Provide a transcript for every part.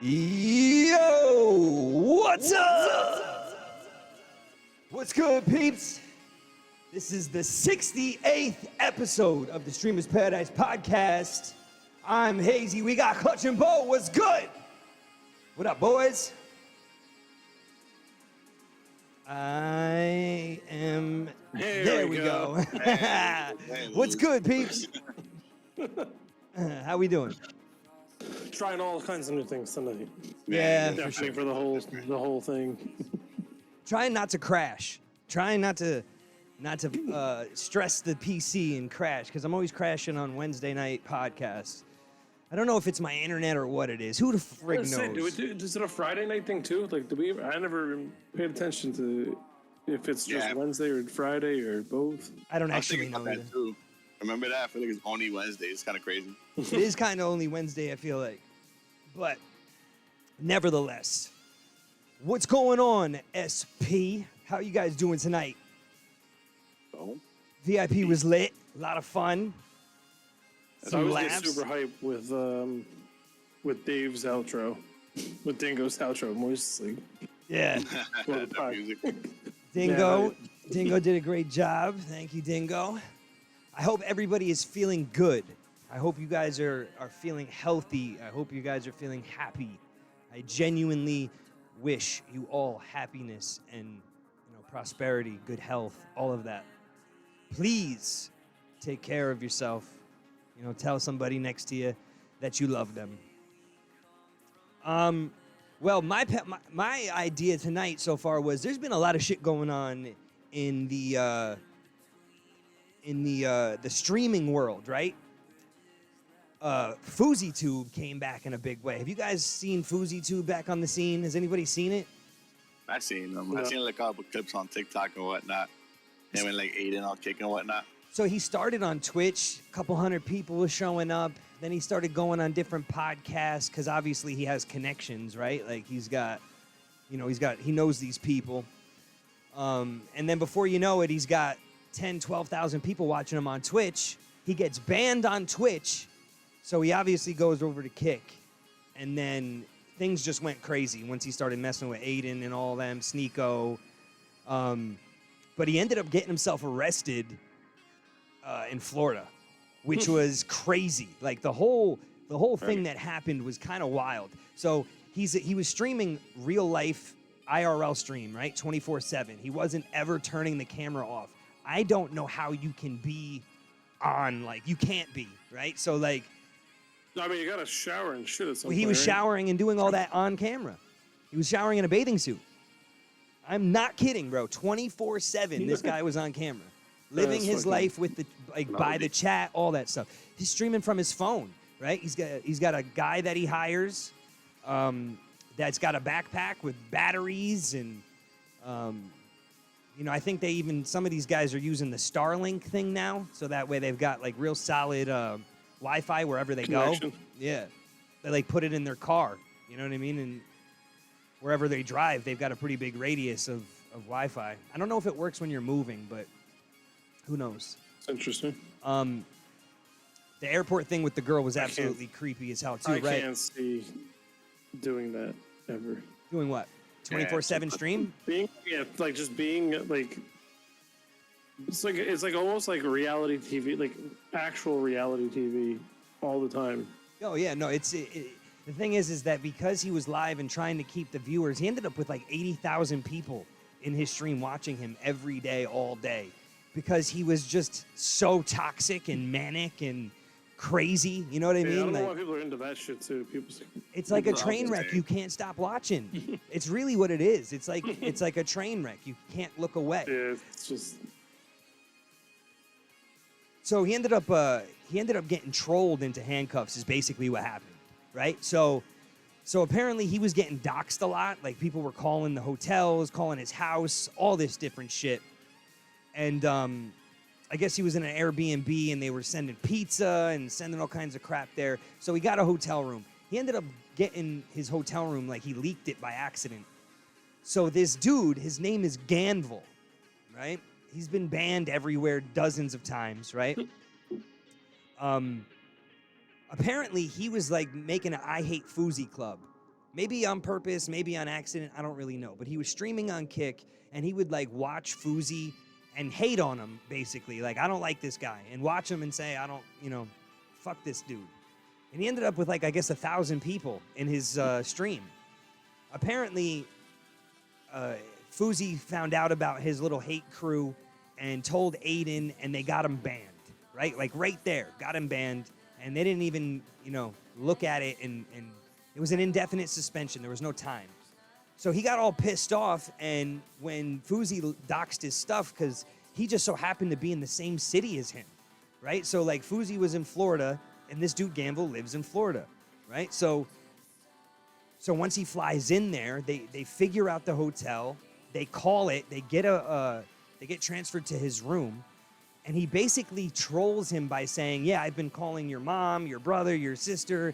Yo, what's up? What's good, peeps? This is the 68th episode of the Streamer's Paradise podcast. I'm Hazey. We got Clutch and Bo. What's good? What up, boys? I am. There we go. What's good, peeps? How we doing? Trying all kinds of new things tonight. Yeah, for sure. For the whole thing. Trying not to crash. Trying not to stress the PC and crash, because I'm always crashing on Wednesday night podcasts. I don't know if it's my internet or what it is. Who the frig knows? Is it a Friday night thing too? Like, I never paid attention to if it's just Wednesday or Friday or both. I don't actually know that too. Remember that? I feel like it's only Wednesday. It's kind of crazy. It is kind of only Wednesday, I feel like. But nevertheless, what's going on, SP? How you guys doing tonight? Oh. VIP was lit. A lot of fun. I was just super hyped with Dave's outro. With Dingo's outro, mostly. Yeah. Dingo did a great job. Thank you, Dingo. I hope everybody is feeling good. I hope you guys are feeling healthy. I hope you guys are feeling happy. I genuinely wish you all happiness and prosperity, good health, all of that. Please take care of yourself. Tell somebody next to you that you love them. Well, my idea tonight so far was there's been a lot of shit going on in the streaming world, right? Fousey Tube came back in a big way. Have you guys seen Fousey Tube back on the scene? Has anybody seen it? I've seen them. I've seen like a couple clips on TikTok and whatnot. Him and like Aiden all kicking and whatnot. So he started on Twitch. A couple hundred people were showing up. Then he started going on different podcasts because obviously he has connections, right? Like he knows these people. And then before you know it, he's got 10, 12,000 people watching him on Twitch. He gets banned on Twitch. So he obviously goes over to Kick. And then things just went crazy once he started messing with Aiden and all them, Sneeko. But he ended up getting himself arrested in Florida, which was crazy. Like the whole thing that happened was kind of wild. So he was streaming real life IRL stream, right? 24/7. He wasn't ever turning the camera off. I don't know how you can be on, like you can't be, right? So like, I mean, you gotta shower and shit at some point. He was showering and doing all that on camera. He was showering in a bathing suit. I'm not kidding, bro. 24/7, this guy was on camera, living his life with by the chat, all that stuff. He's streaming from his phone, right? He's got a guy that he hires, that's got a backpack with batteries and, I think some of these guys are using the Starlink thing now, so that way they've got like real solid Wi-Fi wherever they go. Yeah, they like put it in their car. You know what I mean? And wherever they drive, they've got a pretty big radius of Wi-Fi. I don't know if it works when you're moving, but who knows? It's interesting. The airport thing with the girl was absolutely creepy as hell too, right? I can't see doing that ever. Doing what? 24/7 stream? Being it's like almost like reality TV, like actual reality TV all the time. Oh yeah, no, the thing is that because he was live and trying to keep the viewers, he ended up with like 80,000 people in his stream watching him every day, all day, because he was just so toxic and manic and crazy. You know what I mean? I don't know why people are into that shit too. It's like a train wreck. You can't stop watching. It's really what it is. It's like a train wreck. You can't look away. Yeah, it's just. So he ended up getting trolled into handcuffs. Is basically what happened, right? So apparently he was getting doxxed a lot. Like people were calling the hotels, calling his house, all this different shit. And I guess he was in an Airbnb and they were sending pizza and sending all kinds of crap there. So he got a hotel room. He ended up getting his hotel room, like he leaked it by accident. So this dude, his name is Gainful, right? He's been banned everywhere dozens of times, right? Apparently he was like making an I Hate Fousey club, Maybe on purpose, maybe on accident, I don't really know. But he was streaming on Kick, and he would like watch Fousey and hate on him, basically. Like, I don't like this guy. And watch him and say, I don't, fuck this dude. And he ended up with like, I guess, 1,000 people in his stream. Apparently, Fousey found out about his little hate crew and told Aiden, and they got him banned, right? Like right there, got him banned. And they didn't even, look at it, and it was an indefinite suspension. There was no time. So he got all pissed off, and when Fousey doxed his stuff, because he just so happened to be in the same city as him, right? So, like, Fousey was in Florida, and this dude, Gainful, lives in Florida, right? So once he flies in there, they figure out the hotel, they call it, they get transferred to his room, and he basically trolls him by saying, yeah, I've been calling your mom, your brother, your sister.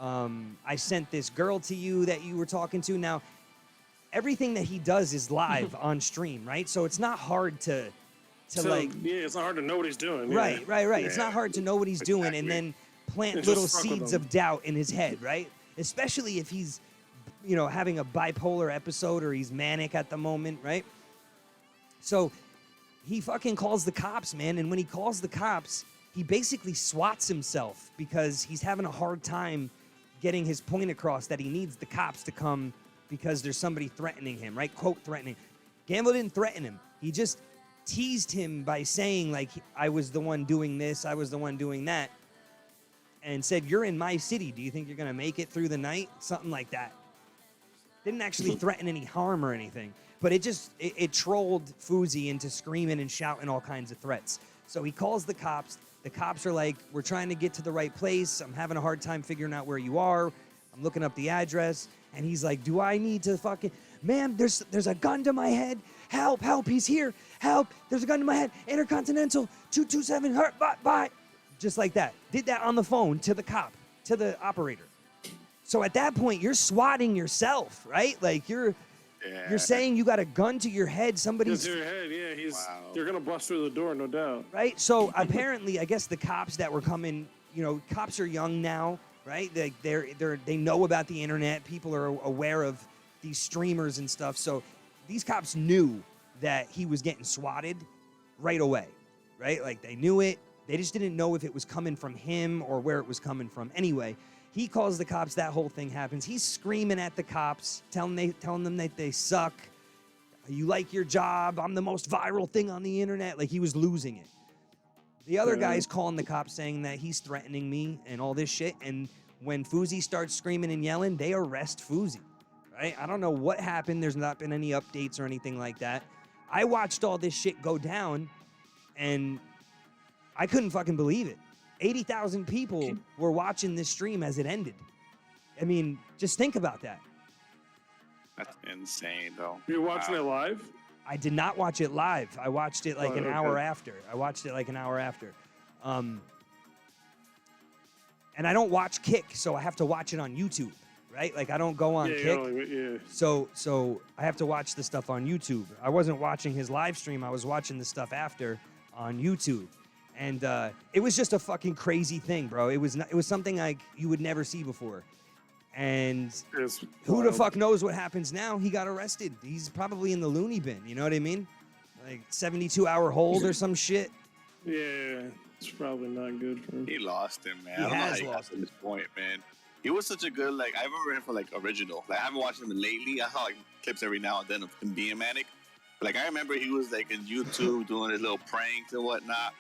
I sent this girl to you that you were talking to. Now, everything that he does is live on stream, right? So it's not hard to it's not hard to know what he's doing. Right. Yeah. It's not hard to know what he's doing and then plant little seeds of doubt in his head, right? Especially if he's, having a bipolar episode or he's manic at the moment, right? So he fucking calls the cops, man. And when he calls the cops, he basically swats himself because he's having a hard time getting his point across that he needs the cops to come because there's somebody threatening him, right? Quote, threatening. Gainful didn't threaten him. He just teased him by saying, like, I was the one doing this, I was the one doing that, and said, you're in my city. Do you think you're going to make it through the night? Something like that. Didn't actually threaten any harm or anything, but it trolled Fousey into screaming and shouting all kinds of threats. So he calls the cops. The cops are like, we're trying to get to the right place. I'm having a hard time figuring out where you are. I'm looking up the address. And he's like, do I need to fucking... Ma'am, there's a gun to my head. Help, he's here. Help, there's a gun to my head. Intercontinental 227, hurt, bye. Just like that. Did that on the phone to the cop, to the operator. So at that point, you're swatting yourself, right? Like, you're saying you got a gun to your head. Somebody's... to your head, yeah. They're going to bust through the door, no doubt. Right? So apparently, I guess the cops that were coming, cops are young now, right? They know about the internet. People are aware of these streamers and stuff. So these cops knew that he was getting swatted right away, right? Like, they knew it. They just didn't know if it was coming from him or where it was coming from. Anyway, he calls the cops. That whole thing happens. He's screaming at the cops, telling them that they suck. You like your job. I'm the most viral thing on the internet. Like, he was losing it. The other guy's calling the cops saying that he's threatening me and all this shit. And when Fousey starts screaming and yelling, they arrest Fousey, right? I don't know what happened. There's not been any updates or anything like that. I watched all this shit go down, and I couldn't fucking believe it. 80,000 people were watching this stream as it ended. I mean, just think about that. That's insane, though. You're watching it live? I did not watch it live. I watched it like an hour after. And I don't watch Kick, so I have to watch it on YouTube, right? Like, I don't go on Kick. So I have to watch the stuff on YouTube. I wasn't watching his live stream. I was watching the stuff after on YouTube. And it was just a fucking crazy thing, bro. It was something like you would never see before. And who the fuck knows what happens now? He got arrested. He's probably in the loony bin. You know what I mean? Like 72-hour hold or some shit. Yeah, it's probably not good for him. He lost him, man. He I don't know how has he got lost to this point, man. He was such a good, like, I remember him for, like, original. Like, I haven't watched him lately. I saw, like, clips every now and then of him being manic. But, like, I remember he was, like, in YouTube doing his little pranks and whatnot.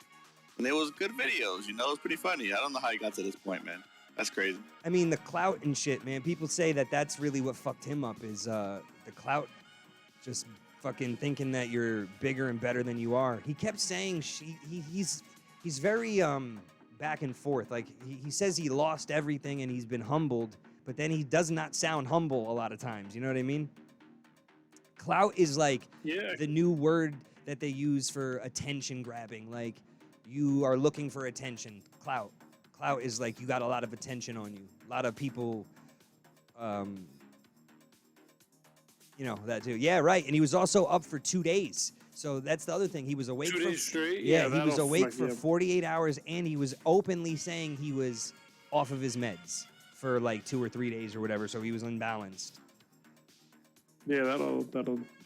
And it was good videos, It was pretty funny. I don't know how he got to this point, man. That's crazy. I mean, the clout and shit, man. People say that that's really what fucked him up is the clout. Just fucking thinking that you're bigger and better than you are. He kept saying he's very back and forth. Like, he says he lost everything and he's been humbled, but then he does not sound humble a lot of times. You know what I mean? Clout is like the new word that they use for attention grabbing. Like, you are looking for attention. Clout is like you got a lot of attention on you. A lot of people, that too. Yeah, right. And he was also up for 2 days. So that's the other thing. He was awake 2 days straight? Yeah, he was awake for 48 hours, and he was openly saying he was off of his meds for like 2 or 3 days or whatever, so he was unbalanced. Yeah, that'll.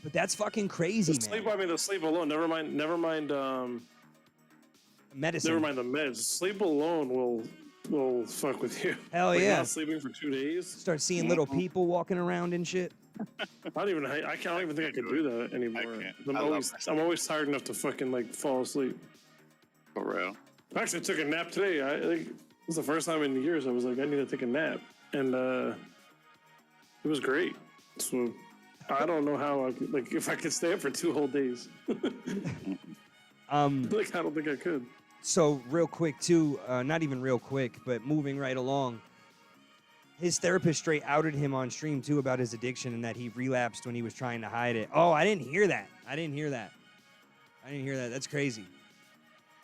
But that's fucking crazy, The sleep. man. I mean, the sleep alone. Never mind. Medicine. Never mind the meds. Sleep alone will fuck with you. Hell like yeah. Not sleeping for 2 days. Start seeing little people walking around and shit. I don't even think I could do that anymore. I'm always tired enough to fucking like fall asleep. For real. I actually took a nap today. It was the first time in years I was like, I need to take a nap, and it was great. So I don't know how if I could stay up for 2 whole days. Like I don't think I could. So real quick too, not even real quick, but moving right along. His therapist straight outed him on stream too about his addiction and that he relapsed when he was trying to hide it. Oh, I didn't hear that. That's crazy.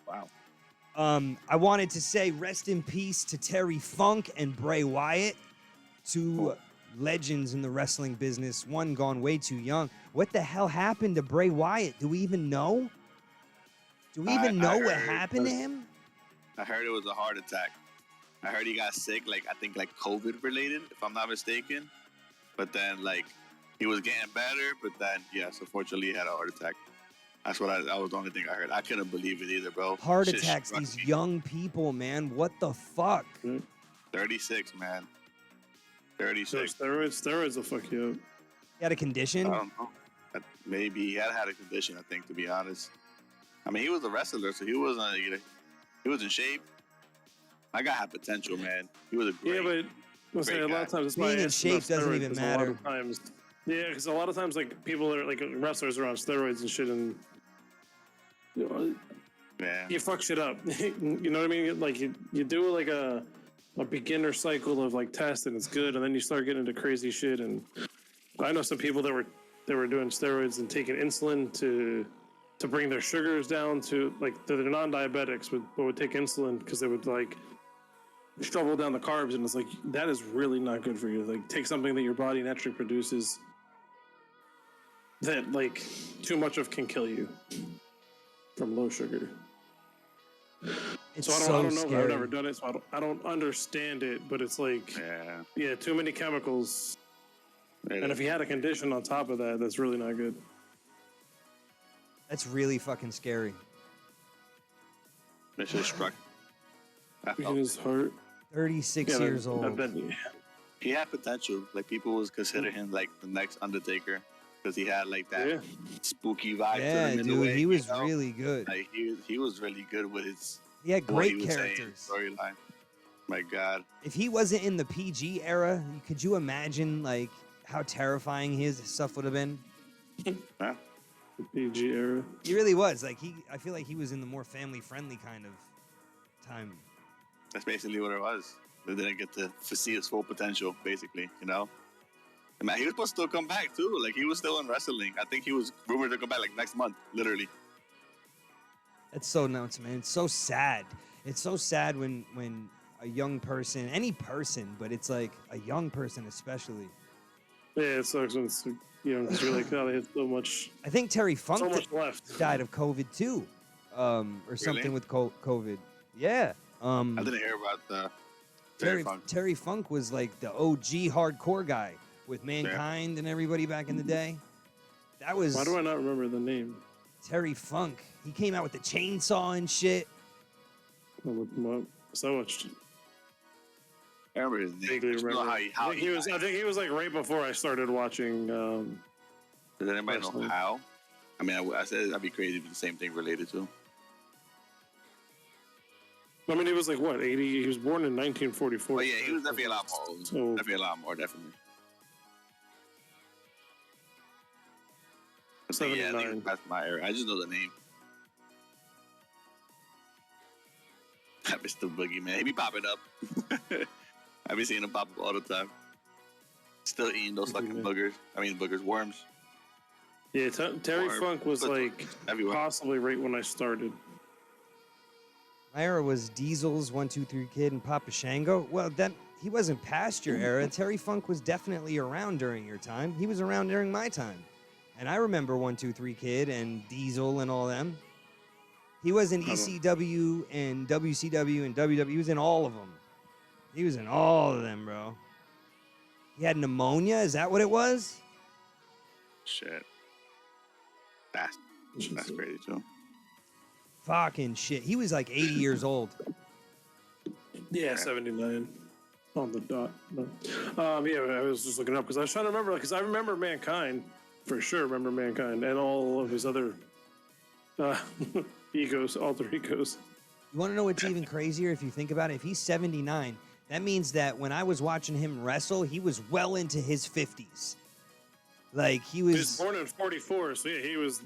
Wow. I wanted to say rest in peace to Terry Funk and Brayce Wyatt, two legends in the wrestling business. One gone way too young. What the hell happened to Brayce Wyatt? Do we even know? Do we even know what happened to him? I heard it was a heart attack. I heard he got sick, I think COVID related, if I'm not mistaken. But then he was getting better, but then yes, unfortunately he had a heart attack. That was the only thing I heard. I couldn't believe it either, bro. Heart attacks, these young people, man. What the fuck? 36, man. 36. So steroids will fuck you up. He had a condition? I don't know. Maybe he had a condition, I think, to be honest. I mean, he was a wrestler, so he was in shape. I got had potential, man. He was a great. Yeah, but a lot of times it's being in shape doesn't even matter. Because a lot of times people are wrestlers are on steroids and shit, and you fuck shit up. You know what I mean? You do a beginner cycle of tests and it's good, and then you start getting into crazy shit. And I know some people that were doing steroids and taking insulin to bring their sugars down to they're non-diabetics, but would take insulin because they would shovel down the carbs, and it's that is really not good for you. Take something that your body naturally produces that too much of can kill you from low sugar. It's so I don't know. I've never done it, so I don't understand it. But it's too many chemicals. And if you had a condition on top of that, that's really not good. That's really fucking scary. It just struck. In his heart. 36 years old. He had potential. People was considering him the next Undertaker because he had that spooky vibe to him in dude, a way. He was really good. He was really good with his. He had great characters. Storyline. My God. If he wasn't in the PG era, could you imagine how terrifying his stuff would have been? Huh? The PG era. He really was. I feel like he was in the more family-friendly kind of time. That's basically what it was. They didn't get to see his full potential, basically, And man, he was supposed to still come back, too. He was still in wrestling. I think he was rumored to come back, next month, literally. That's so nuts, man. It's so sad. It's so sad when a young person, any person, but it's a young person especially. Yeah, it sucks when it's, because you're God, I had so much. I think Terry Funk so much left. died of COVID, too. Or something with COVID. Yeah. I didn't hear about the Terry Funk. Terry Funk was the OG hardcore guy with Mankind and everybody back in the day. That was. Why do I not remember the name? Terry Funk. He came out with the chainsaw and shit. I'll look him up. So much. I remember his name. Vaguely remember. I think he was right before I started watching. Does anybody know how? I mean, I said that'd be crazy if the same thing related to. I mean, he was what, 80? He was born in 1944. Oh, yeah, he was definitely a lot more. Definitely a lot more, definitely. Yeah, I think that's my era. I just know the name. Mr. Boogeyman. He be popping up. I be seeing him pop up all the time. Still eating those fucking boogers. Worms. Yeah, Terry Funk was everywhere. Possibly right when I started. My era was Diesel's 1, 2, 3 Kid and Papa Shango. Well, he wasn't past your era. Terry Funk was definitely around during your time. He was around during my time. And I remember 1, 2, 3 Kid and Diesel and all them. He was in ECW and WCW and WWE. He was in all of them. He was in all of them, bro. He had pneumonia. Is that what it was? Shit. That's crazy too. Fucking shit. He was like 80 years old. Yeah, 79 on the dot. But, yeah, I was just looking up because I was trying to remember, because I remember Mankind for sure. Remember Mankind and all of his other egos, alter egos. You want to know what's even crazier if you think about it? If he's 79, that means that when I was watching him wrestle, he was well into his 50s. Like, he was born in 44, so yeah, he was.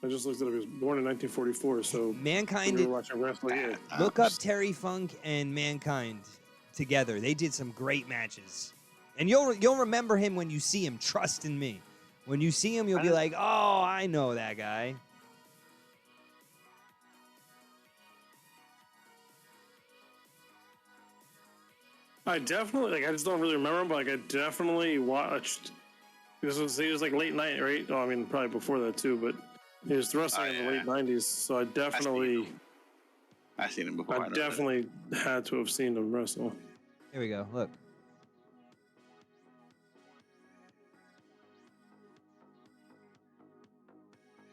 I just looked at it. He was born in 1944, so Mankind. we were watching wrestling. Yeah. Look up Terry Funk and Mankind together. They did some great matches, and you'll remember him when you see him. Trust in me. When you see him, you'll be like, "Oh, I know that guy." I definitely I just don't really remember him, but I definitely watched. He was like late night, right? Oh, I mean, probably before that too, but he was wrestling in the late 90s, so I definitely. I've seen him before. I definitely had to have seen him wrestle. Here we go. Look.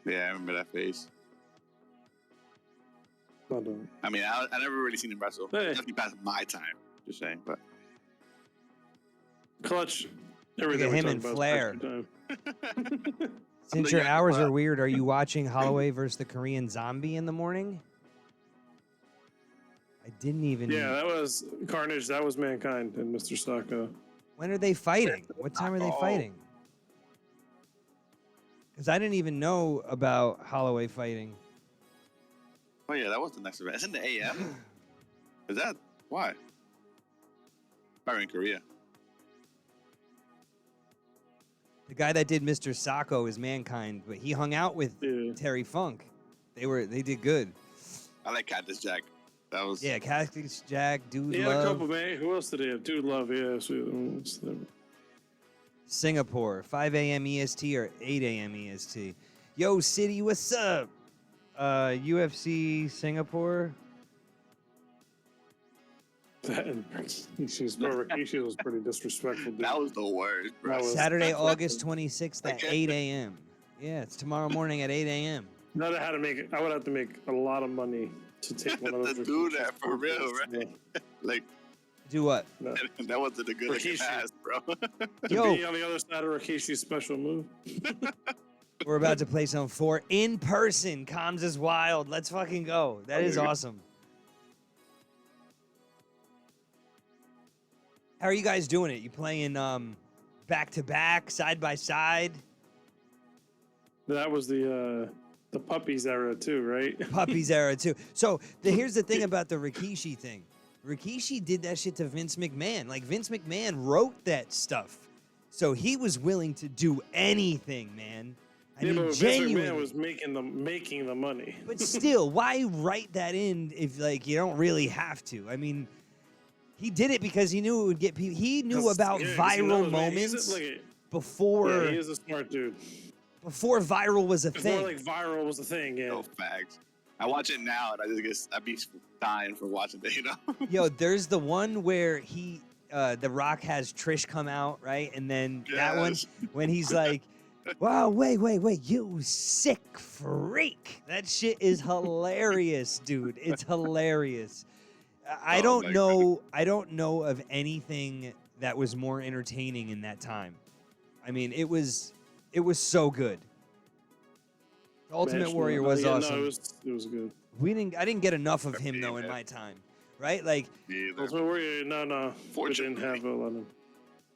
Yeah, I remember that face. I mean, I never really seen him wrestle. Hey. Definitely past my time, just saying. But Clutch. Look at him and Flair. Time. Since your hours are weird, are you watching Holloway versus the Korean Zombie in the morning? I didn't even. Yeah, that was Carnage. That was Mankind and Mr. Saka. When are they fighting? What time are they fighting? Because I didn't even know about Holloway fighting. Oh yeah, that was the next event. It's in the AM. Is that why? Probably in Korea. The guy that did Mr. Sacco is Mankind, but he hung out with Terry Funk. They did good. I like Cactus Jack. That was Cactus Jack, Dude Yeah, Love. a couple, man. Who else did he have? Dude Love, yeah. Singapore, 5 a.m. EST or 8 a.m. EST. Yo, City, what's up? UFC Singapore. Rikishi was pretty disrespectful. Dude. That was the worst, bro. Saturday, August 26th at 8 a.m. Yeah, it's tomorrow morning at 8 a.m. I would have to make a lot of money to take one of those. To do that for real, right? Like, do what? No. That wasn't a good looking pass, bro. Yo, be on the other side of Rikishi's special move. We're about to play some 4 in person. Comms is wild. Let's fucking go. That is awesome. How are you guys doing it? You playing back to back, side by side? That was the Puppies era too, right? Puppies era too. So here's the thing about the Rikishi thing. Rikishi did that shit to Vince McMahon. Like, Vince McMahon wrote that stuff. So he was willing to do anything, man. I mean, but genuinely. Vince McMahon was making the money. But still, why write that in if, like, you don't really have to? I mean, he did it because he knew it would get people. He knew about viral moments before. Yeah, he is a smart dude. Before viral was a thing. Before, like, viral was a thing, yeah. No facts. I watch it now, and I'd be dying for watching it, you know? Yo, there's the one where The Rock has Trish come out, right? And then that one, when he's like, wow, wait, you sick freak. That shit is hilarious, dude. It's hilarious. I don't know of anything that was more entertaining in that time. I mean, it was so good. Ultimate Warrior was awesome. No, it was good. I didn't get enough of him though in my time, right? Like, Ultimate Warrior, no. We didn't have a lot of.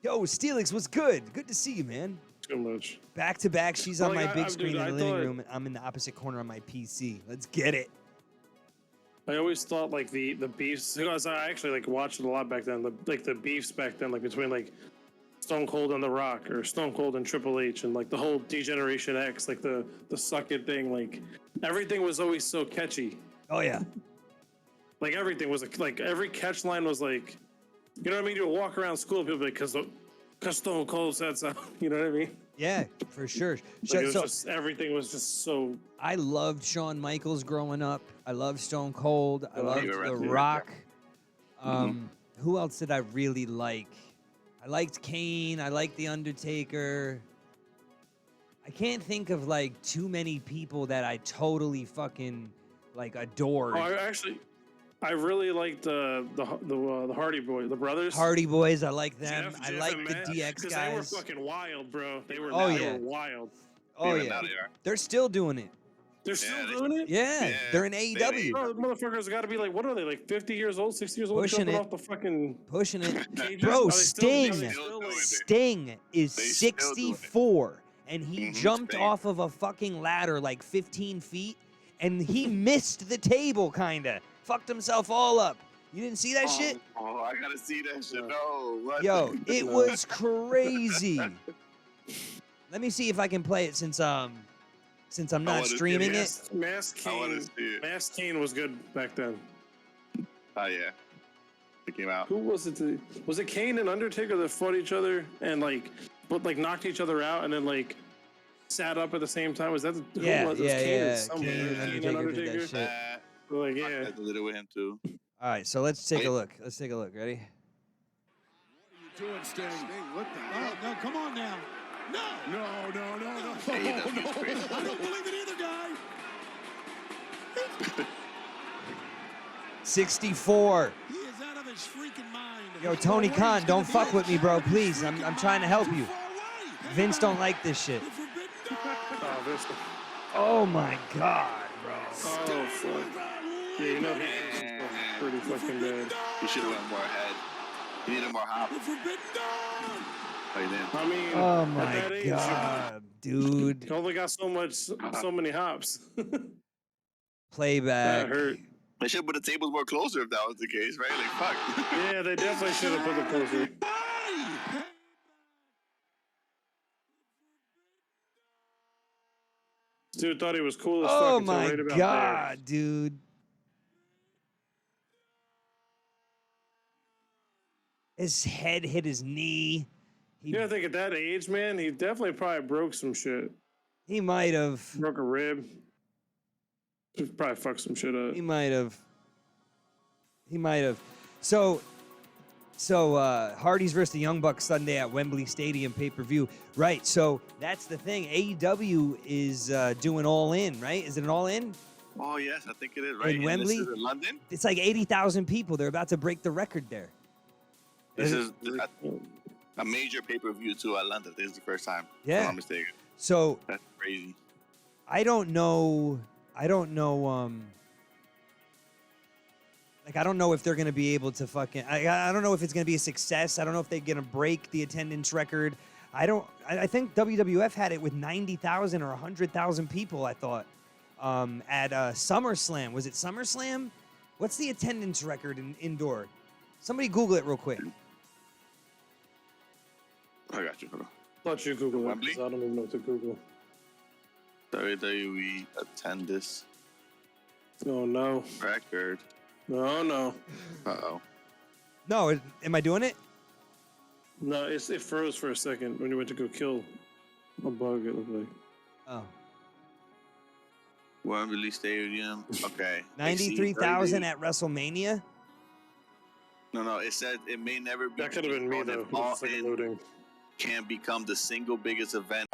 Yo, Steelix, what's good? Good to see you, man. Too much. Back to back, she's on my big screen in the living room, and I'm in the opposite corner on my PC. Let's get it. I always thought like the beefs, because I actually like watched it a lot back then. The beefs back then, like between like Stone Cold and The Rock, or Stone Cold and Triple H, and like the whole Degeneration X, like the suck it thing, like everything was always so catchy. Oh yeah. Like everything was like every catch line was like, you know what I mean? You would walk around school, people be like, because Stone Cold said so. You know what I mean? Yeah, for sure. Everything was just so. I loved Shawn Michaels growing up. I loved Stone Cold. I loved The Rock. Who else did I really like? I liked Kane. I liked The Undertaker. I can't think of like too many people that I totally fucking like adored. Oh, I really liked the Hardy Boys, the brothers. Hardy Boys, I like them. Jeff I like and the Matt, DX because guys. they were fucking wild, bro. They were wild. Oh Even yeah, now they are. they're still doing it. They're still doing it? Yeah, they're in they- AEW. Bro, motherfuckers got to be like, what are they, like 50 years old, 60 years old, Pushing jumping it. off the fucking Pushing it. cages? Bro, Are they Sting. still doing it? Sting is They still doing it. 64, and he jumped Sting. off of a fucking ladder like 15 feet, and he missed the table, kinda. Fucked himself all up. You didn't see that shit? Oh, I gotta see that shit. No, what? Yo, it was crazy. Let me see if I can play it since I'm not wanna see streaming it. it. Mass I wanna Kane. see it. Mass Kane was good back then. Oh yeah, it came out. Who was it? Was it Kane and Undertaker that fought each other and knocked each other out and then like sat up at the same time? Was that who Yeah, was it? It was Kane or yeah. somebody, Kane right? and Kane and Undertaker did that shit. Like, I yeah. had to do it with him too. All right, so let's take a look. Let's take a look. Ready? Doing Sting. What the? No, come on now. No. Hey, that's no. crazy. I don't believe it either, guy. 64. He is out of his freaking mind. Yo, Tony Khan, don't fuck with me, bro. Please, I'm trying to help you. Vince don't like this shit. Oh, this. Oh my god, bro. Oh, fuck. Yeah, you know he's pretty fucking bad. He should have went more ahead. He needed more hop. Oh, he didn't. I mean, Oh at my that age, god, dude. you only got so many hops. Playback. That hurt. They should put the tables more closer if that was the case, right? Like, fuck. Yeah, they definitely should have put them closer. This dude thought he was cool as fuck. Oh until my right about god, dude. His head hit his knee. There. You gotta think at that age, man, he definitely probably broke some shit. He might have. Broke a rib. He probably fucked some shit up. He might have. He might have. So Hardy's versus the Young Bucks Sunday at Wembley Stadium pay-per-view. Right. So that's the thing. AEW is doing All In, right? Is it an All In? Oh, yes, I think it is, right? In Wembley? This is in London? It's like 80,000 people. They're about to break the record there. This is a major pay-per-view, too, at London. This is the first time. If Yeah. I'm not mistaken. So That's crazy. I don't know. Like, I don't know if they're going to be able to fucking... I don't know if it's going to be a success. I don't know if they're going to break the attendance record. I think WWF had it with 90,000 or 100,000 people, I thought, at SummerSlam. Was it SummerSlam? What's the attendance record in indoor? Somebody Google it real quick. I got you. Hold on. Thought you Google it, Wembley? 'cause I don't even know what to Google. WWE attendance Oh, no. record. No. Uh-oh. No, am I doing it? No, it froze for a second when you went to go kill a bug, it looked like. Oh. Wembley Stadium. Okay. I see 93,000 30. at WrestleMania? No, it said it may never be. That could have been me, known if though. All It's like In loading. can become the single biggest event.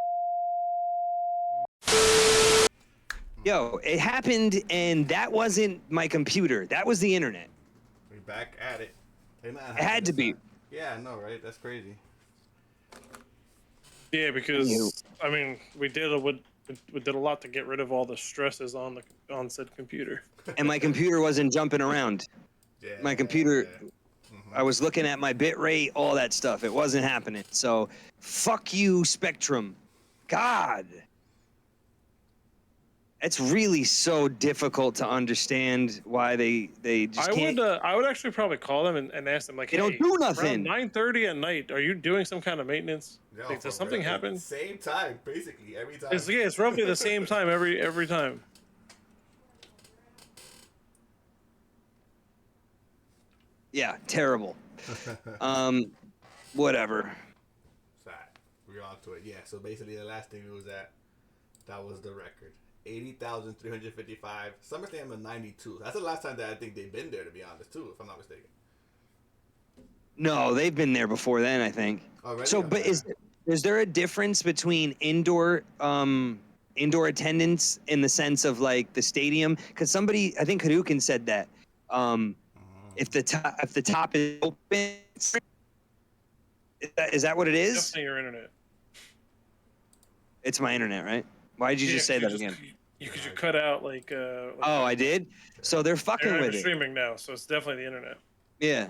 Yo, it happened, and that wasn't my computer. That was the internet. We back at it. It had to be. Yeah, I know, right? That's crazy. Yeah, because, I mean, we did a lot to get rid of all the stresses on said computer. And my computer wasn't jumping around. Yeah. My computer, yeah. I was looking at my bit rate, all that stuff. It wasn't happening. So, fuck you, Spectrum. God. It's really so difficult to understand why they just can't. I would actually probably call them and ask them, like, They don't hey, do nothing. 9:30 at night, are you doing some kind of maintenance? Yo, Like, for does something real. happen? Same time, basically, every time. It's roughly the same time every time. Yeah, terrible. Whatever. Sad. We're on to it. Yeah, so basically the last thing was that was the record. 80,355. SummerSlam in 92. That's the last time that I think they've been there, to be honest, too, if I'm not mistaken. No, they've been there before then, I think. Already? So, but Okay. is there a difference between indoor attendance in the sense of like the stadium? Because somebody, I think Hadouken said that if the top is open, is that what it is? Definitely your internet. It's my internet, right? Why did you just say that again? Because you cut out like. Oh, I did. So they're fucking They're with it. streaming now, so it's definitely the internet. Yeah.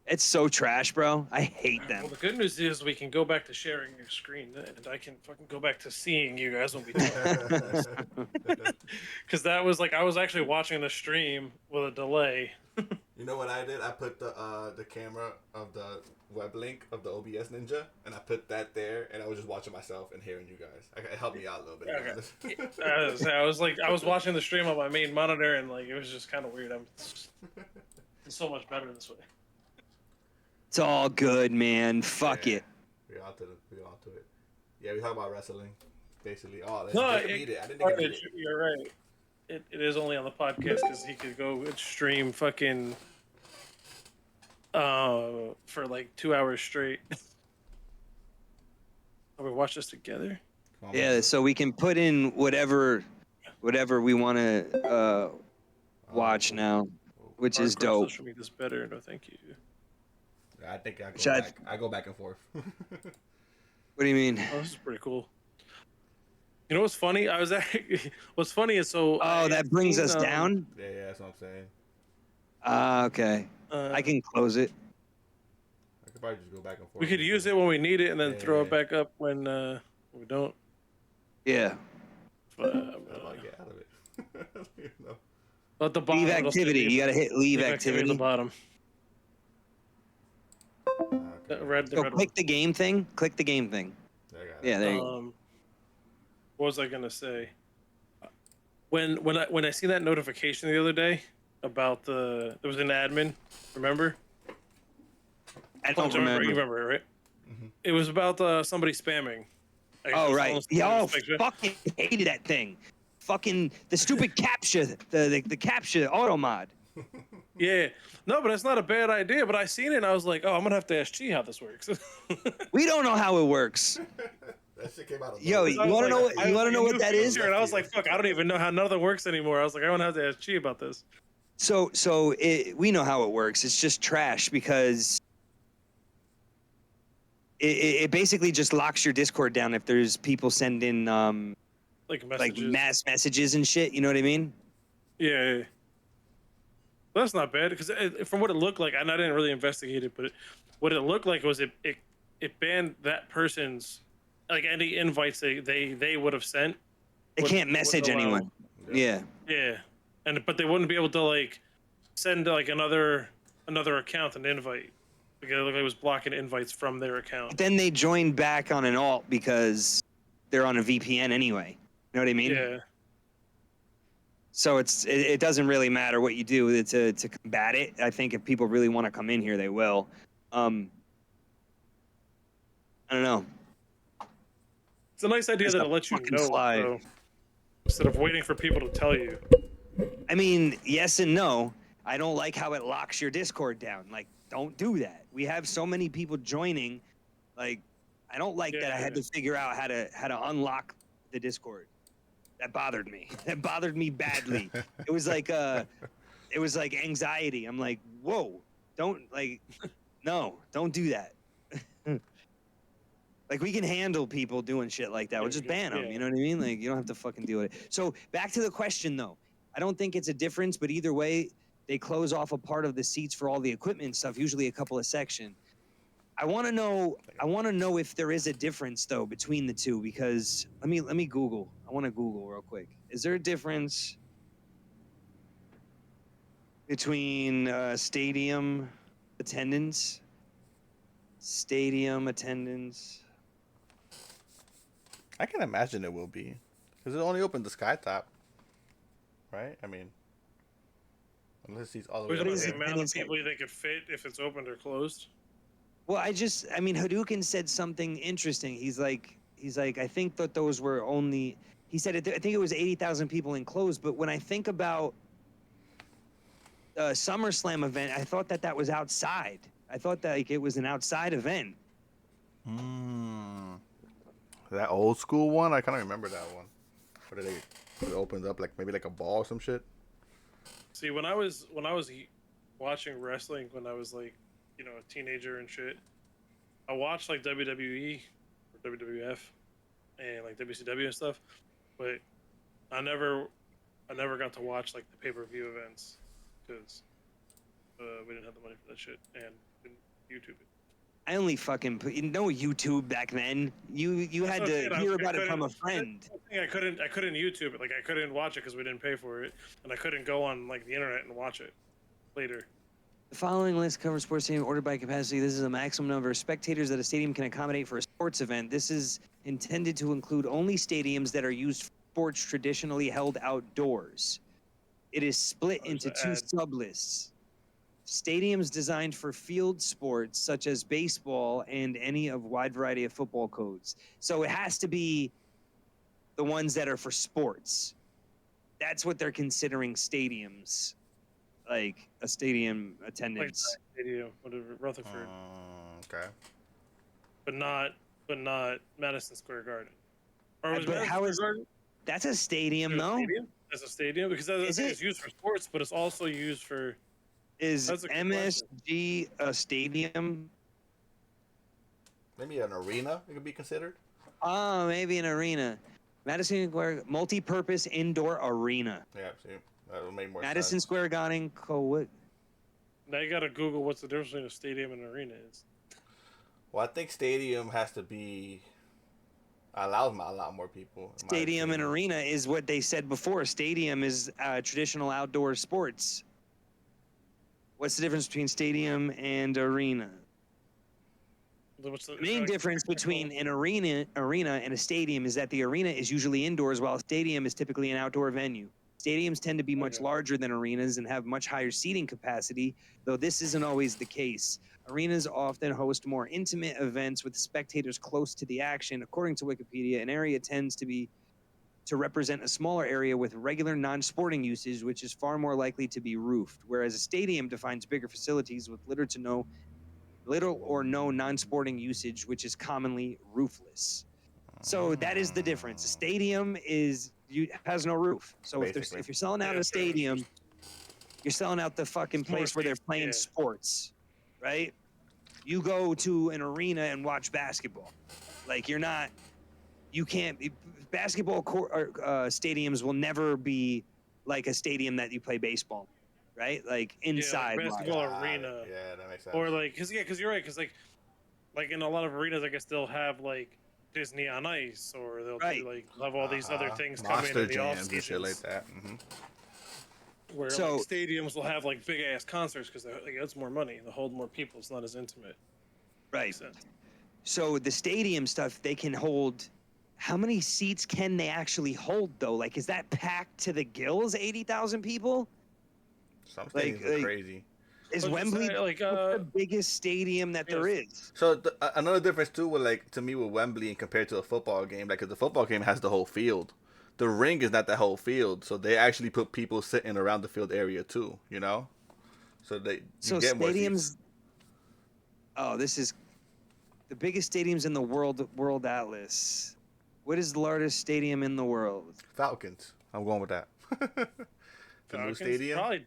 It's so trash, bro. I hate them. Well, the good news is we can go back to sharing your screen, and I can fucking go back to seeing you guys when we talk. Because that was like I was actually watching the stream with a delay. You know what I did? I put the camera of the web link of the OBS Ninja, and I put that there, and I was just watching myself and hearing you guys. It helped me out a little bit. Okay. I was watching the stream on my main monitor, and like it was just kind of weird. It's so much better this way. It's all good, man. Fuck Yeah. it. We're on to it. Yeah, we talk about wrestling, basically. Oh, No, I didn't get it. you're right. It is only on the podcast because he could go and stream fucking for like 2 hours straight. We watch this together. Yeah, so we can put in whatever we want to watch now, which is Hardcore dope. Social media is better. No, thank you. I think I go back and forth. What do you mean? Oh, this is pretty cool. You know what's funny? What's funny is so. Oh, that brings us down? Yeah, that's what I'm saying. Okay. I can close it. I could probably just go back and forth. We could use it when we need it and then throw it Yeah. back up when we don't. Yeah. But, How do I get out of it? No. at the bottom, Leave it'll say activity. You got to hit leave at activity. the bottom. Okay. The red So one. click the game thing. Click the game thing. I got it. Yeah, there you go. What was I gonna say? When I seen that notification the other day about there was an admin, remember? I don't remember. You remember, right? Mm-hmm. It was about somebody spamming. Oh, right. Yeah, Yeah. fucking hated that thing. Fucking the stupid captcha, the captcha auto mod. Yeah. No, but it's not a bad idea. But I seen it and I was like, oh, I'm gonna have to ask G how this works. We don't know how it works. That shit came out of Yo, nowhere. you want to know what? You want to know what that is? And I was like, fuck, I don't even know how none of that works anymore. I was like, I'm gonna have to ask G about this. So we know how it works. It's just trash because it basically just locks your Discord down if there's people sending Like messages. like mass messages and shit. You know what I mean? Yeah. Well, that's not bad because from what it looked like, and I didn't really investigate it, but what it looked like was it banned that person's like any invites they would have sent. They can't message wouldn't allow- anyone. Yeah. Yeah, but they wouldn't be able to like send like another account an invite because it looked like it was blocking invites from their account. Then they join back on an alt because they're on a VPN anyway. You know what I mean? Yeah. So it doesn't really matter what you do to combat it. I think if people really want to come in here, they will. I don't know. It's a nice idea It's that a it lets you fucking know slide. though, instead of waiting for people to tell you. I mean, yes and no. I don't like how it locks your Discord down. Like, don't do that. We have so many people joining. Like, I don't like that I had to figure out how to unlock the Discord. That bothered me. That bothered me badly. It was like anxiety. I'm like, whoa, don't don't do that. Like, we can handle people doing shit like that. We'll just ban them. Yeah. You know what I mean? Like, you don't have to fucking deal with it. So back to the question though. I don't think it's a difference, but either way, they close off a part of the seats for all the equipment and stuff. Usually a couple of sections. I want to know if there is a difference though between the two because let me Google. I want to Google real quick. Is there a difference between stadium attendance? Stadium attendance. I can imagine it will be, because it only opened the sky top, right? I mean, unless he's all the way What up is the there. amount of people you think could fit if it's opened or closed? Well, I mean, Hadouken said something interesting. He's like, I think that those were only. He said, I think it was 80,000 people enclosed. But when I think about SummerSlam event, I thought that was outside. I thought that like it was an outside event. That old school one, I kind of remember that one. Where it opens up like maybe like a ball or some shit. See, when I was watching wrestling when I was like, you know, a teenager and shit, I watched like WWE or WWF and like WCW and stuff, but I never got to watch like the pay-per-view events because we didn't have the money for that shit and didn't YouTube it. I only fucking no YouTube back then. You had to hear about it from a friend. I couldn't YouTube it. Like I couldn't watch it because we didn't pay for it, and I couldn't go on like the internet and watch it later. The following list covers sports stadium ordered by capacity. This is a maximum number of spectators that a stadium can accommodate for a sports event. This is intended to include only stadiums that are used for sports traditionally held outdoors. It is split into two sublists. Stadiums designed for field sports such as baseball and any of wide variety of football codes. So it has to be the ones that are for sports. That's what they're considering stadiums, like a stadium attendance. Like stadium, whatever, Rutherford. Okay. But not Madison Square Garden. Or was But Madison how Square is Garden? That's a stadium, There's a though. stadium? That's a stadium because it's used for sports, but it's also used for. Is That's a good MSG a stadium? Maybe an arena it could be considered. Oh, maybe an arena. Madison Square multi-purpose indoor arena. Yeah, see, that would make more Madison sense. Square Garden co. Now you gotta Google what's the difference between a stadium and an arena is. Well, I think stadium has to be allows a lot more people. in my Stadium and opinion. arena is what they said before. Stadium is traditional outdoor sports. What's the difference between stadium and arena? What's the The main difference between an arena and a stadium is that the arena is usually indoors, while a stadium is typically an outdoor venue. Stadiums tend to be much larger than arenas and have much higher seating capacity, though this isn't always the case. Arenas often host more intimate events with spectators close to the action. According to Wikipedia, an area tends to represent a smaller area with regular non-sporting usage, which is far more likely to be roofed, whereas a stadium defines bigger facilities with little or no non-sporting usage, which is commonly roofless. So that is the difference. A stadium has no roof. So if you're selling out a stadium, you're selling out the fucking place where they're playing sports, right? You go to an arena and watch basketball. Like basketball stadiums will never be like a stadium that you play baseball, right? Like inside. Yeah, like basketball arena. Yeah, that makes sense. Or like, cause you're right, cause like in a lot of arenas, I guess they'll have like Disney on Ice, or they'll do, have all these other things coming in the off jams and shit like seasons. that. Where like, stadiums will have like big ass concerts because it's more money, they'll hold more people. It's not as intimate. Right. So the stadium stuff, they can hold. How many seats can they actually hold though? Like, is that packed to the gills? 80,000 people? Some stadiums are crazy. Is Wembley the biggest stadium that there is? So another difference too, with to me with Wembley and compared to a football game, like 'cause the football game has the whole field, the ring is not the whole field, so they actually put people sitting around the field area too, you know. So you get more seats. Oh, this is the biggest stadiums in the world atlas. What is the largest stadium in the world? Falcons. I'm going with that. The new stadium? Probably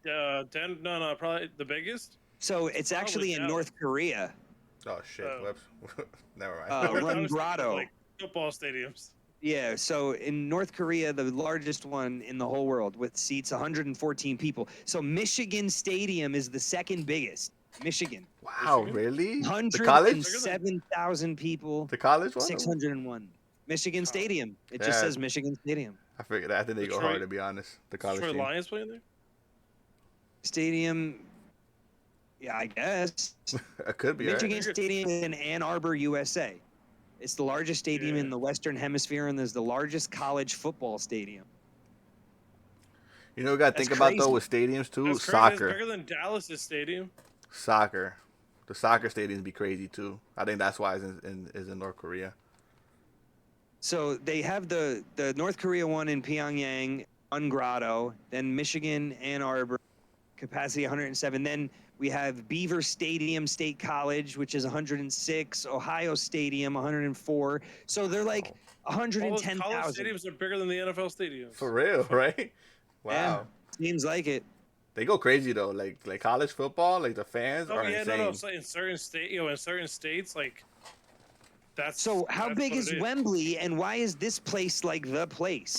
probably the biggest. So it's actually in North Korea. Oh shit! Never Run mind. Grotto. Like football stadiums. Yeah, so in North Korea, the largest one in the whole world with seats 114 people. So Michigan Stadium is the second biggest. Michigan. Wow, really? The college? 107,000 people. The college one? 601. Michigan Stadium. It just says Michigan Stadium. I figured that. I think they go hard, to be honest. The college Detroit team. Lions playing there? Stadium. Yeah, I guess. It could be. Michigan right? Stadium in Ann Arbor, USA. It's the largest stadium in the Western Hemisphere, and there's the largest college football stadium. You know, we got to think about, though, with stadiums, too? That's Soccer. It's bigger than Dallas' stadium. Soccer. The soccer stadiums be crazy, too. I think that's why it's in North Korea. So they have the North Korea one in Pyongyang, Grotto, then Michigan, Ann Arbor, capacity 107. Then We have Beaver Stadium State College, which is 106. Ohio Stadium, 104. So they're like All those college 110,000. stadiums are bigger than the NFL stadiums. For real, right? Yeah, Wow. seems like it. They go crazy though. Like college football, like the fans Oh are yeah, insane. no. So in certain states, like that's. So how that's big what is it Wembley, and why is this place like the place?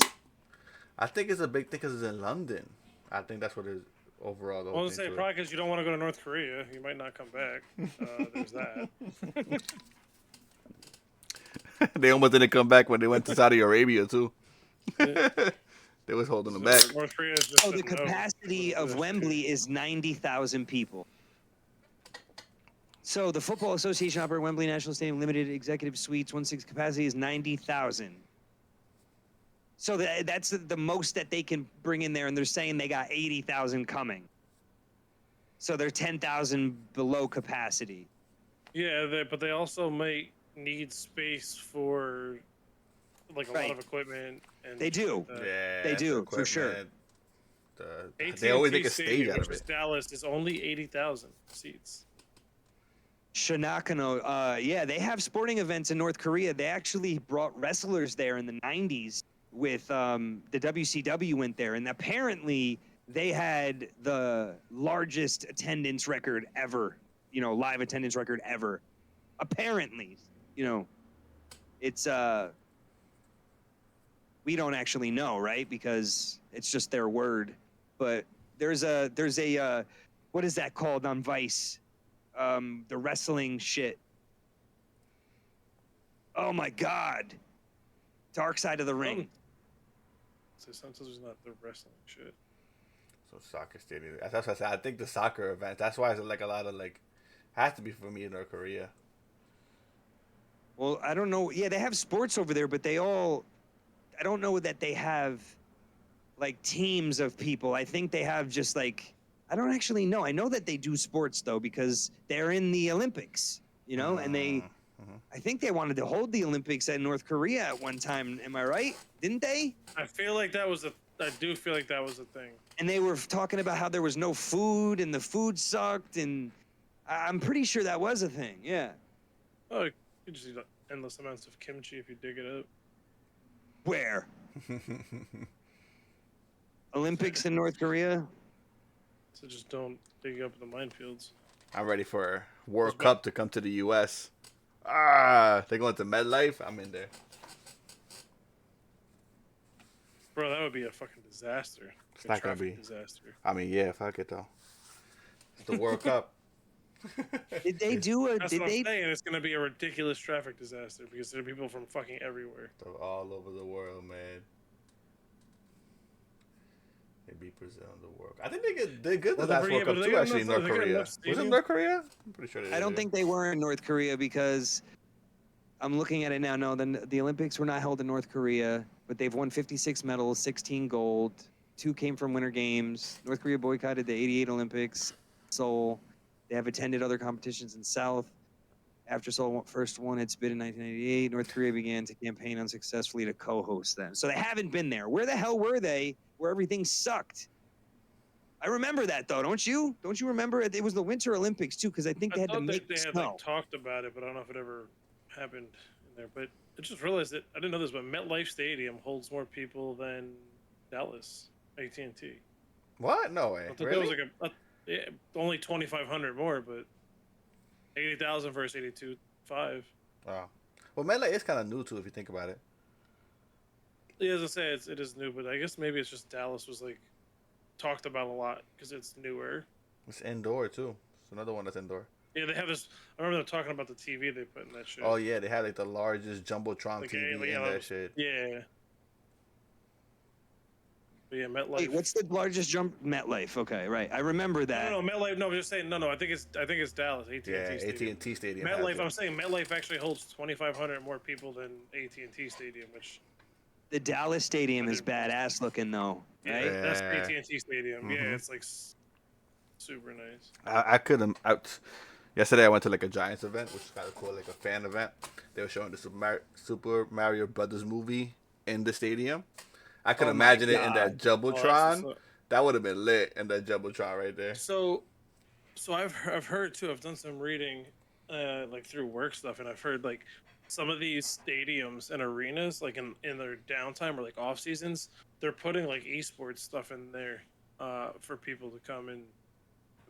I think it's a big thing because it's in London. I think that's what it is overall. The I whole was thing gonna say to it. probably because you don't want to go to North Korea. You might not come back. There's that. They almost didn't come back when they went to Saudi Arabia too. They was holding them back. North Korea is just Oh, the said no. capacity of Wembley is 90,000 people. So the Football Association operates Wembley National Stadium Limited Executive Suites 16 capacity is 90,000. So that's the most that they can bring in there, and they're saying they got 80,000 coming. So they're 10,000 below capacity. Yeah, but they also might need space for like a lot Right. of equipment. And They do. Yeah, They that's do, for sure. equipment. They AT&T always make a Stadium, stage out which of is it. Dallas is only 80,000 seats. Shinakano, yeah, they have sporting events in North Korea. They actually brought wrestlers there in the 90s with the WCW went there, and apparently they had the largest attendance record ever, live attendance record ever. Apparently, it's we don't actually know, right? Because it's just their word. But there's a what is that called on Vice? The wrestling shit. Oh my God. Dark Side of the Ring. So sometimes it's not the wrestling shit. So soccer stadium. That's what I said. I think the soccer event. That's why it's like a lot of like has to be for me in North Korea. Well, I don't know. Yeah, they have sports over there, but I don't know that they have like teams of people. I think they have just like, I don't actually know. I know that they do sports though, because they're in the Olympics, and I think they wanted to hold the Olympics at North Korea at one time. Am I right? Didn't they? I do feel like that was a thing. And they were talking about how there was no food and the food sucked, and I'm pretty sure that was a thing. Yeah. Oh, you just eat endless amounts of kimchi if you dig it up. Where? Olympics in North Korea? So just don't dig up the minefields. I'm ready for World Cup to come to the U.S. They're going to MetLife. I'm in there. Bro, that would be a fucking disaster. It's not gonna be. Disaster. I mean, yeah, fuck it though. It's the World Cup. Did they do a? That's Did what I'm they? saying. It's gonna be a ridiculous traffic disaster because there are people from fucking everywhere. They're all over the world, man. They beat Brazil in the World Cup. I think they good the last World Cup too. Actually, in North Korea. Was it North Korea? I'm pretty sure. I don't think they were in North Korea because I'm looking at it now. No, the Olympics were not held in North Korea, but they've won 56 medals, 16 gold. 2 came from Winter Games. North Korea boycotted the 88 Olympics. Seoul. They have attended other competitions in South. After Seoul first won its bid in 1998, North Korea began to campaign unsuccessfully to co-host them. So they haven't been there. Where the hell were they where everything sucked? I remember that, though, don't you? Don't you remember? It was the Winter Olympics, too, because I think they had to make they had snow. talked about it, but I don't know if it ever happened in there. But I just realized that I didn't know this, but MetLife Stadium holds more people than Dallas AT&T. What? No way. I thought Really? that was only 2,500 more, but 80,000 versus 82.5. Wow. Well, MetLife is kind of new too, if you think about it. Yeah, as I say, it is new, but I guess maybe it's just Dallas was like talked about a lot because it's newer. It's indoor too. It's another one that's indoor. Yeah, they have this. I remember them talking about the TV they put in that shit. Oh yeah, they had like the largest jumbotron Like, TV yeah, in that shit. Yeah. But yeah, MetLife. Wait, what's the largest jump? MetLife. Okay, right. I remember that. No, MetLife. No, I'm just saying. No. I think it's Dallas. AT&T Yeah, Stadium. AT&T Stadium. has MetLife. it. I'm saying MetLife actually holds 2,500 more people than AT&T Stadium, which. The Dallas Stadium is badass looking, though, right? Yeah, that's Yeah. AT&T Stadium. Yeah, Mhm. it's like super nice. I couldn't. Yesterday I went to like a Giants event, which is kind of cool, like a fan event. They were showing the Super Mario Brothers movie in the stadium. I could Oh my imagine it in that Oh, Jumbotron. that's That would have been lit in that Jumbotron right there. so So I've heard too. I've done some reading, like through work stuff, and I've heard like some of these stadiums and arenas, like in their downtime or like off seasons, they're putting like esports stuff in there, for people to come and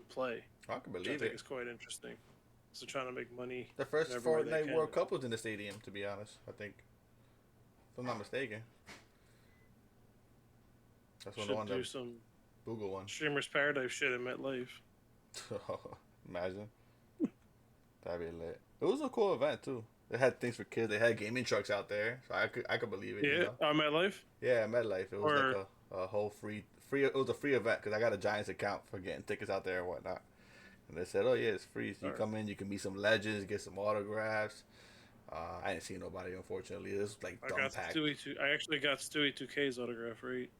play, I can which I believe think it. is quite interesting. So trying to make money. The first in every way they Fortnite can. World Cup was in the stadium, to be honest. I think, if I'm not mistaken. That's one of the Should ones do that some Google one. Streamers Paradise shit in MetLife. Imagine. That'd be lit. It was a cool event too. They had things for kids. They had gaming trucks out there, so I could believe it. Yeah, You know? MetLife. Yeah, MetLife. It was Or- like a whole free. It was a free event because I got a Giants account for getting tickets out there and whatnot. And they said, "Oh yeah, it's free. So you come in, you can meet some legends, get some autographs." I didn't see nobody, unfortunately. It was like dumb packed. I actually got Stewie 2K's autograph right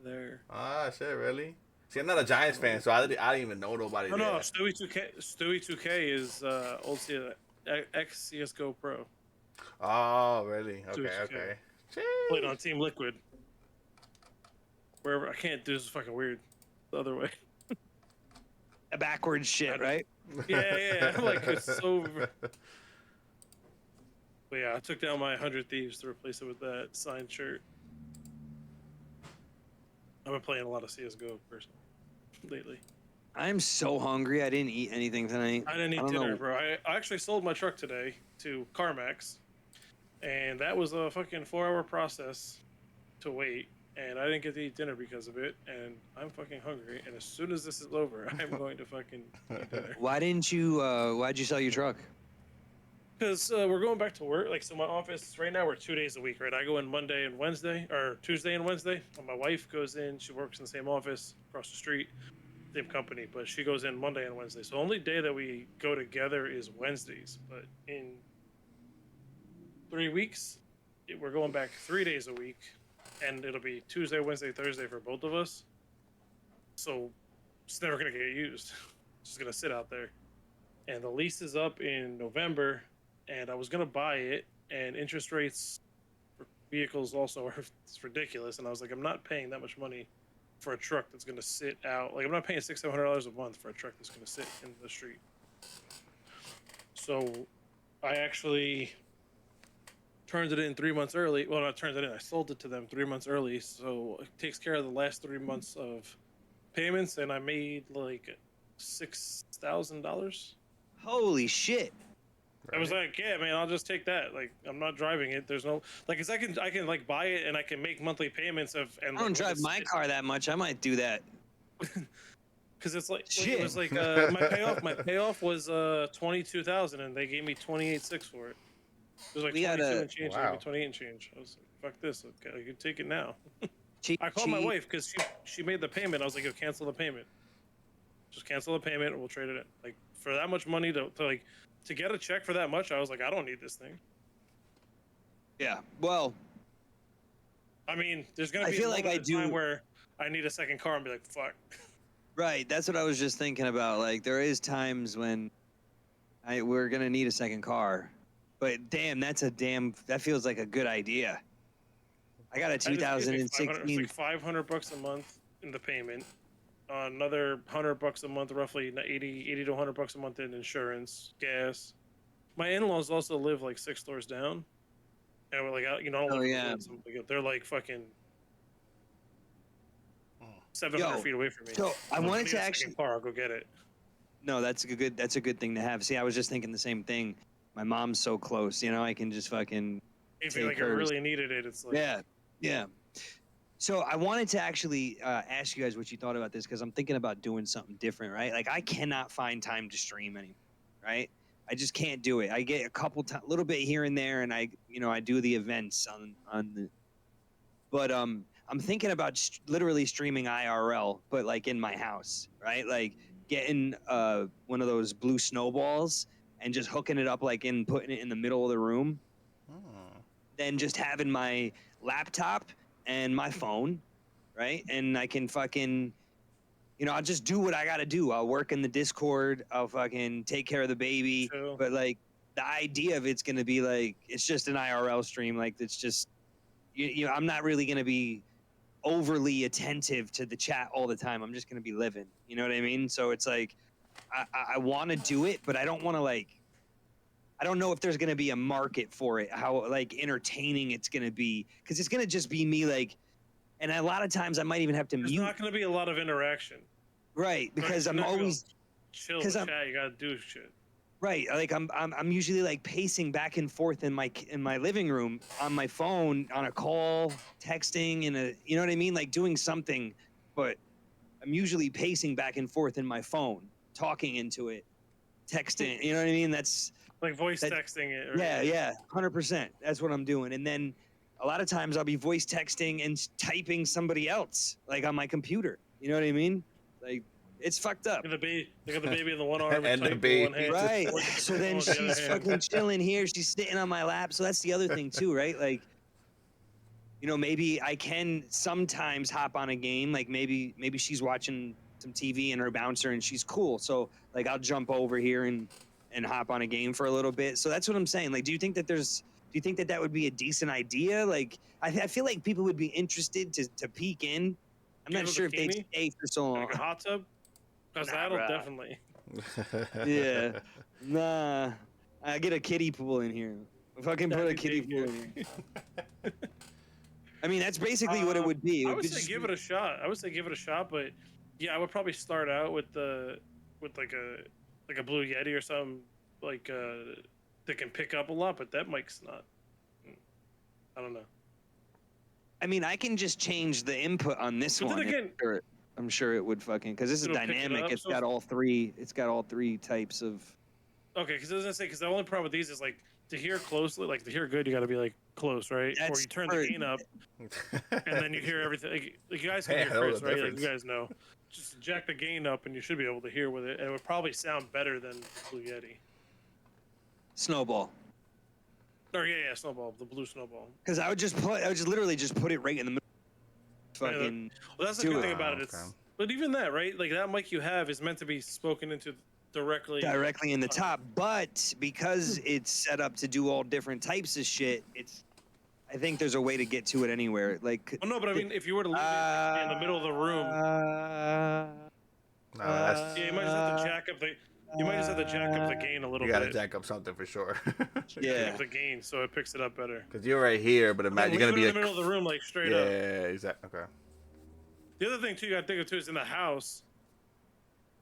there. Ah, shit, really? See, I'm not a Giants fan, so I didn't even know nobody No, there. no, Stewie 2K is old ex CS:GO pro. Oh, really? Stewie Okay, 2K. okay. Played on Team Liquid. Wherever I can't do this is fucking weird. The other way. A backwards shit, right? Yeah. Like it's so. But yeah, I took down my 100 Thieves to replace it with that signed shirt. I've been playing a lot of CS:GO personally lately. I'm so hungry. I didn't eat anything tonight. I didn't eat don't dinner, know. bro. I actually sold my truck today to CarMax, and that was a fucking 4-hour process to wait. And I didn't get to eat dinner because of it, and I'm fucking hungry. And as soon as this is over, I'm going to fucking eat dinner. Why'd you sell your truck? Because we're going back to work. Like, so my office right now we're 2 days a week, right? I go in Monday and Wednesday, or Tuesday and Wednesday. And my wife goes in. She works in the same office across the street, same company, but she goes in Monday and Wednesday. So the only day that we go together is Wednesdays. But in 3 weeks, we're going back 3 days a week, and it'll be Tuesday, Wednesday, Thursday for both of us. So it's never gonna get used. It's just gonna sit out there. And the lease is up in November. And I was gonna buy it, and interest rates for vehicles also are it's ridiculous. And I was like, I'm not paying that much money for a truck that's gonna sit out. Like, I'm not paying $600-700 a month for a truck that's gonna sit in the street. So I actually turned it in 3 months early. Well, not turned it in. I sold it to them 3 months early, so it takes care of the last 3 months of payments, and I made like $6,000. Holy shit! I was like, yeah, man, I'll just take that. Like, I'm not driving it. There's no like, 'cause I can like buy it and I can make monthly payments of. And I don't drive my car that much. I might do that. Because it's like Shit. it was like my payoff was 22,000 and they gave me 28,600 for it. It was like We 22 gotta- and change, Wow. and gave me 28 and change. I was like, fuck this, okay, you can take it now. Cheap, I called my wife because she made the payment. I was like, yo, cancel the payment. Just cancel the payment and we'll trade it in. Like, for that much money to get a check for that much, I was like, I don't need this thing. Yeah. Well, I mean, there's gonna I be feel a like moment I in time do- where I need a second car and be like, fuck. right. That's what I was just thinking about. Like, there is times when we're gonna need a second car, but damn, that feels like a good idea. I got a I just paid, like, 2016. It's like $500 a month in the payment. Another $100 a month, roughly 80 to $100 a month in insurance, gas. My in-laws also live like 6 doors down, and we're like, I don't Oh, live in yeah. the woods. They're like fucking 700 Yo, feet away from me. so I If wanted need to a second actually. car, I'll go get it. No, that's a good thing to have. See, I was just thinking the same thing. My mom's so close, I can just fucking. If you Take like I hers. really needed it, it's like Yeah. So I wanted to actually ask you guys what you thought about this because I'm thinking about doing something different, right? Like I cannot find time to stream anymore, right? I just can't do it. I get a little bit here and there, and I do the events on the. But I'm thinking about literally streaming IRL, but like in my house, right? Like getting one of those blue snowballs and just hooking it up, like putting it in the middle of the room. Then just having my laptop and my phone, right? And I can fucking, I'll just do what I gotta do. I'll work in the Discord. I'll fucking take care of the baby. Chill. But like the idea of it's gonna be like it's just an IRL stream. Like it's just, I'm not really gonna be overly attentive to the chat all the time. I'm just gonna be living. You know what I mean? So it's like I want to do it, but I don't want to like. I don't know if there's gonna be a market for it. How like entertaining it's gonna be, because it's gonna just be me like, and a lot of times I might even have to There's mute. not going to be a lot of interaction. Right, because You're I'm not gonna always chill with 'cause I'm- chat. You got to do shit. right. Like I'm usually like pacing back and forth in my living room on my phone on a call, texting you know what I mean, like doing something, but I'm usually pacing back and forth in my phone, talking into it, texting. You know what I mean? That's Like voice that- texting it. Or, yeah, 100%. That's what I'm doing, and then a lot of times I'll be voice texting and typing somebody else like on my computer. You know what I mean? Like it's fucked up. Look at the baby in the one arm And the type in baby. one hand. Right. Working So the then phone with the other she's hand. fucking chilling here. She's sitting on my lap. So that's the other thing too, right? Like, you know, maybe I can sometimes hop on a game. Like maybe she's watching some TV in her bouncer and she's cool. So like I'll jump over here and hop on a game for a little bit. So that's what I'm saying. Like, do you think that that would be a decent idea? Like, I feel like people would be interested to peek in. I'm Give not a sure if they'd bikini? stay for so long. Like a hot tub? Because Nah, that'll bruh. definitely. Yeah. Nah. I get a kiddie pool in here. Fucking put a That'd be kiddie big, pool in here. I mean, that's basically what it would be. I would say give it a shot. But yeah, I would probably start out with like a Blue Yeti or something like that can pick up a lot, but that mic's not. I don't know. I mean, I can just change the input on this But then one. again- I'm sure it would fucking, because this is It'll pick it dynamic. up, It's so- got all three. It's got all three types of. Okay, because I was gonna say, because the only problem with these is like to hear closely, like to hear good, you got to be like close, right? Or That's you turn for- the gain up, and then you hear everything. Like you guys can Hey, hear I know Chris, the right? Like difference. you guys know. Just jack the gain up, and you should be able to hear with it, and it would probably sound better than Blue Yeti. Snowball. Or yeah, Snowball, the blue Snowball. Because I would literally just put it right in the middle. Fucking. Well, that's the Do good it. thing about it. Okay. But even that, right? Like that mic you have is meant to be spoken into directly. Directly in the top, but because it's set up to do all different types of shit, I think there's a way to get to it anywhere. Like, Oh no, but I mean, if you were to leave it in the middle of the room, No, that's yeah, you might just have to jack up the. You might just have to jack up the gain a little you gotta bit. jack up something for sure. Jack Yeah. up the gain so it picks it up better. Because you're right here, but Then imagine leave you're gonna it be in the middle of the room, like straight yeah, up. exactly. Okay. The other thing too, you gotta think of too, is in the house.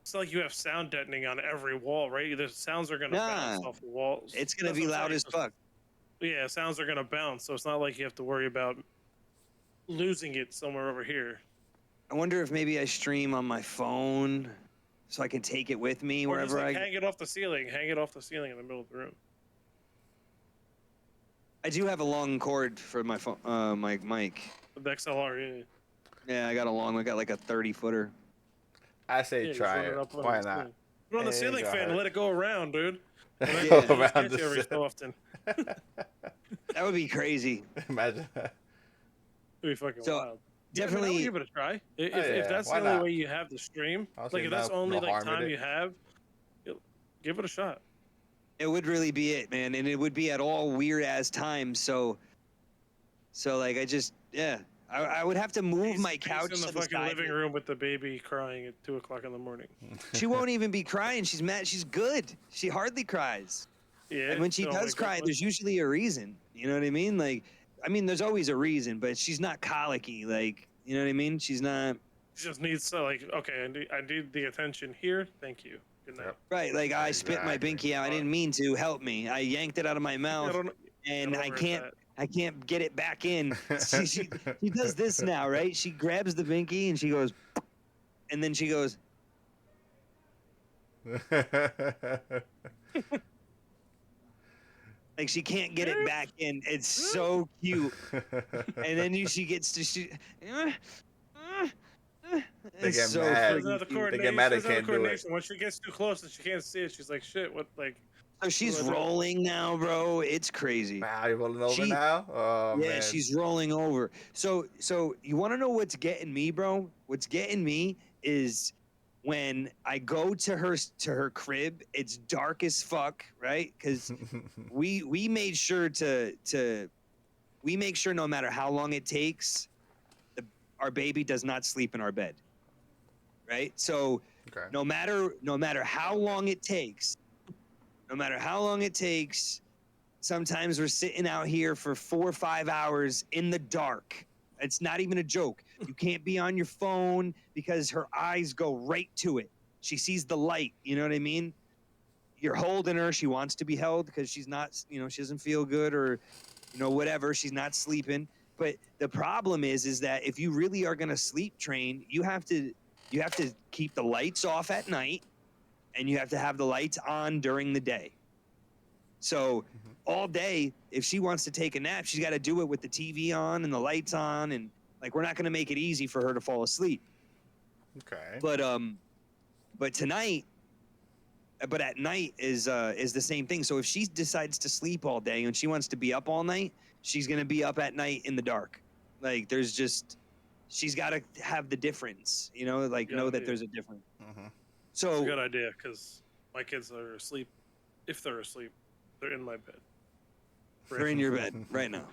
It's not like you have sound deadening on every wall, right? The sounds are gonna bounce off the walls. it's gonna That's be what I'm loud as saying. fuck. Yeah, sounds are gonna bounce, so it's not like you have to worry about losing it somewhere over here. I wonder if maybe I stream on my phone so I can take it with me Or just wherever like I. hang it off the ceiling. Hang it off the ceiling in the middle of the room. I do have a long cord for my phone, my mic. The XLR, yeah. Yeah, I got like a 30-footer. I say Yeah, just try run it. up on Why the not? ceiling. Put it on the Ain't ceiling gonna fan and hurt. let it go around, dude. And then Go you just around catch the it every ceiling. so often. That would be crazy. Imagine that. It'd be fucking So, wild. Yeah, I mean, I would definitely- give it a try. If, Oh, if yeah, that's the why only not? way you have the stream, I'll like say if that's no- only no like harm in time it. you have, give it a shot. It would really be it, man, and it would be at all weird ass times. So like I would have to move my couch in the to the fucking side. living room with the baby crying at 2:00 in the morning. She won't even be crying. She's mad. She's good. She hardly cries. Yeah. And when she don't does wake up cry, much. there's usually a reason. You know what I mean? Like, I mean, there's always a reason, but she's not colicky. Like, you know what I mean? She's not. She just needs to like, okay, I need the attention here. Thank you. Good night. Yep. Right, like I spit my Exactly. binky out. I didn't mean to. Help me. I yanked it out of my I mouth, don't, and don't I worry can't. about I can't get it back in. She does this now, right? She grabs the binky and she goes, and then she goes. Like she can't get it back in. It's so cute. And then she gets to shoot. They It's get so mad. Doesn't have the freaking cute. coordination. get mad, they doesn't have can't the do it. coordination. Once she gets too close and she can't see it, she's like, shit, what, like, So she's What do I do? rolling now, bro. It's crazy. Wow, you rolling over She- now? Oh Yeah, man. she's rolling over. So you want to know what's getting me, bro? What's getting me is when I go to her crib. It's dark as fuck, right? Because we made sure we make sure no matter how long it takes, our baby does not sleep in our bed, right? So Okay. No matter how long it takes, sometimes we're sitting out here for 4 or 5 hours in the dark. It's not even a joke. You can't be on your phone because her eyes go right to it. She sees the light. You know what I mean? You're holding her. She wants to be held because she's not, she doesn't feel good or, whatever. She's not sleeping. But the problem is that if you really are going to sleep train, you have to keep the lights off at night and you have to have the lights on during the day. So all day, if she wants to take a nap, she's got to do it with the TV on and the lights on, and like we're not going to make it easy for her to fall asleep. Okay. But at night is the same thing. So if she decides to sleep all day and she wants to be up all night, she's going to be up at night in the dark. Like she's got to have the difference, know that there's a difference. So it's a good idea because my kids are asleep. If they're asleep, they're in my bed. They're in your bed right now.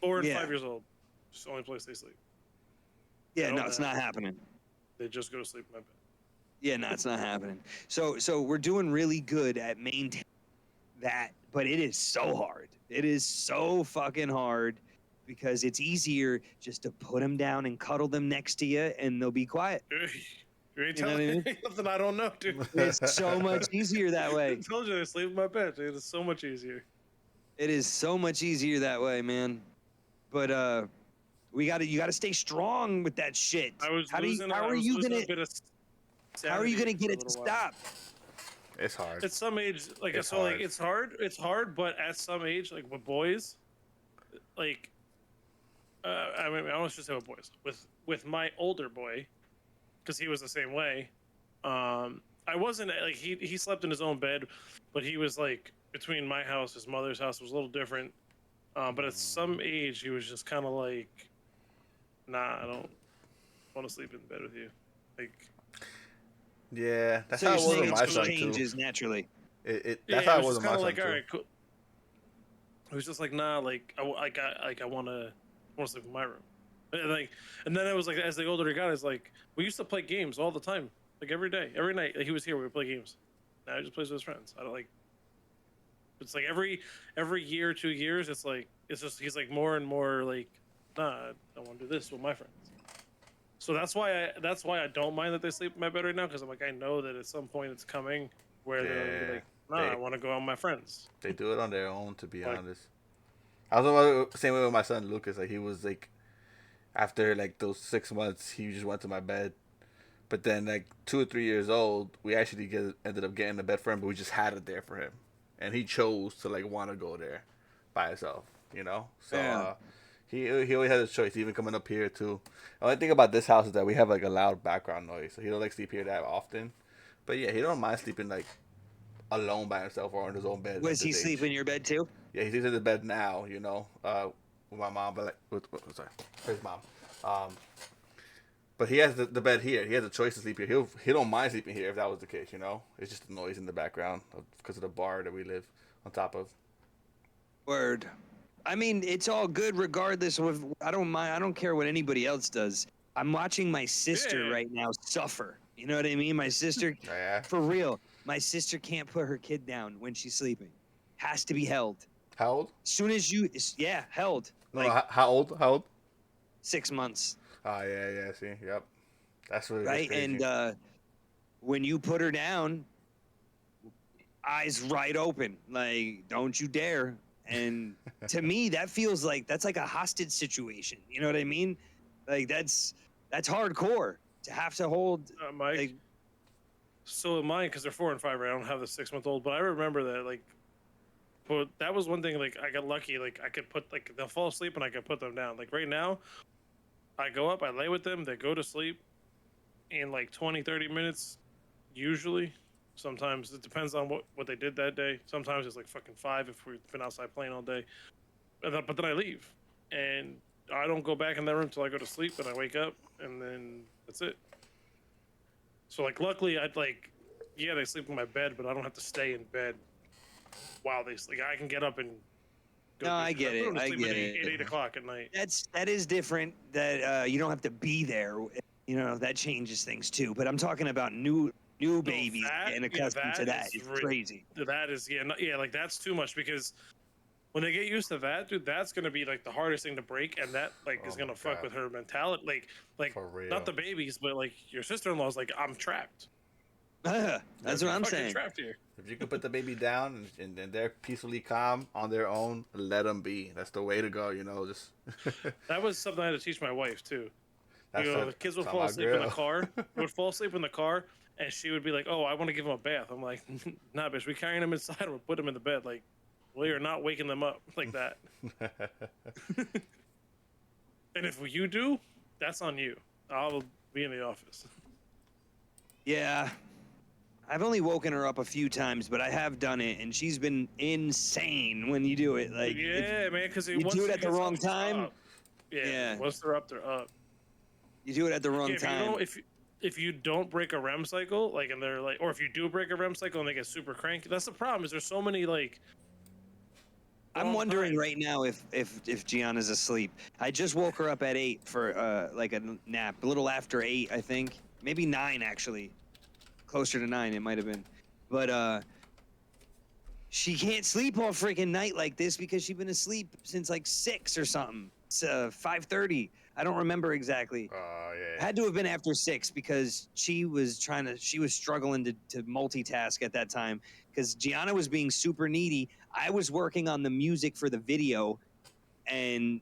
4 and 5 years old. It's the only place they sleep. Yeah, no, it's not happening. They just go to sleep in my bed. Yeah, no, it's not happening. So we're doing really good at maintaining that, but it is so hard. It is so fucking hard because it's easier just to put them down and cuddle them next to you, and they'll be quiet. You ain't telling me nothing I don't know, dude. It's so much easier that way. I told you I sleep in my bed, dude. It's so much easier. It is so much easier that way, man. But you gotta stay strong with that shit. How are you gonna get it to stop? It's hard. At some age, it's hard. It's hard, but at some age, like with boys, I almost just say with boys. With my older boy, because he was the same way. I wasn't like he slept in his own bed, but he was like between my house, his mother's house was a little different. But at some age, he was just kind of like, nah, I don't want to sleep in bed with you. Like, yeah, that's so how it was with my son changes too. Naturally. That's how it was with my son like, too. all right, cool. It was just like, nah, like I want to sleep in my room. And then it was like, as the older he got, it's like, we used to play games all the time, like every day, every night. Like, he was here, we would play games. Now he just plays with his friends. I don't like. It's like every year, 2 years, it's just he's like more and more like, nah, I want to do this with my friends. So that's why I don't mind that they sleep in my bed right now, because I'm like, I know that at some point it's coming where they're be like, nah, I want to go out with my friends. They do it on their own, to be honest. I was the same way with my son Lucas. Like, he was like, after like those 6 months, he just went to my bed. But then like 2 or 3 years old, we actually ended up getting a bed for him, but we just had it there for him, and he chose to like want to go there by himself, So he always had his choice, even coming up here too. The only thing about this house is that we have like a loud background noise, so he don't like sleep here that often. But yeah, he don't mind sleeping like alone by himself or in his own bed. Was he sleep in your bed too? Yeah, he sleeps in the bed now, with my mom, but with his mom. But he has the bed here. He has a choice to sleep here. He don't mind sleeping here if that was the case, It's just the noise in the background because of the bar that we live on top of. Word. I mean, it's all good regardless of. I don't mind. I don't care what anybody else does. I'm watching my sister right now suffer. You know what I mean? My sister, for real. My sister can't put her kid down when she's sleeping. Has to be held. How old? Soon as held. No, how old? How old? 6 months. Oh, yeah, see, yep. That's really right. crazy. And when you put her down, eyes right open, like, don't you dare. And to me, that feels like that's like a hostage situation. You know what I mean? Like, that's hardcore to have to hold. Mike. Like, so in mine, because they're 4 and 5, right? I don't have the 6-month-old, but I remember that, like, but that was one thing. Like, I got lucky. Like, I could put, like, they'll fall asleep and I could put them down. Like, right now, I go up, I lay with them, they go to sleep in like 20, 30 minutes, usually. Sometimes it depends on what they did that day. Sometimes it's like fucking 5 if we've been outside playing all day. But then I leave, and I don't go back in that room till I go to sleep, and I wake up, and then that's it. So, like, luckily, they sleep in my bed, but I don't have to stay in bed while they sleep. I can get up and go. No, I get it. I get it. 8 o'clock at night. That is different. That you don't have to be there. That changes things too. But I'm talking about New babies that- getting yeah, accustomed to that. is It's re- crazy. That is like that's too much because when they get used to that, dude, that's gonna be like the hardest thing to break, and that like is Oh gonna my fuck God. with her mentality. Like For real. not the babies, but like your sister-in-law's like, I'm trapped. That's what I'm Fucking saying. trapped here. If you can put the baby down and they're peacefully calm on their own, let them be. That's the way to go, you know. Just That was something I had to teach my wife too. that's You know, a- the kids would that's fall my asleep in the girl. car. They would fall asleep in the car, and she would be like, "Oh, I want to give them a bath." I'm like, "Nah, bitch, we carrying them inside, and we put them in the bed. Like, we are not waking them up like that. And if you do, that's on you. I'll be in the office." Yeah. I've only woken her up a few times, but I have done it, and she's been insane when you do it. Like, Yeah, man, because you do it at the wrong time. Yeah, Yeah. once they're up, they're up. You do it at the wrong Yeah, time. if you don't break a REM cycle, like, and they're like, or if you do break a REM cycle and they get super cranky, that's the problem. Is there's so many like. I'm wrong wondering times. right now if Gianna's asleep. I just woke her up at 8 for like a nap, a little after 8, I think, maybe 9 actually, closer to 9 it might have been, but she can't sleep all freaking night like this because she's been asleep since like 6 or something. It's 5:30. I don't remember exactly. Oh yeah. Had to have been after 6 because she was struggling to multitask at that time because Gianna was being super needy. I was working on the music for the video, and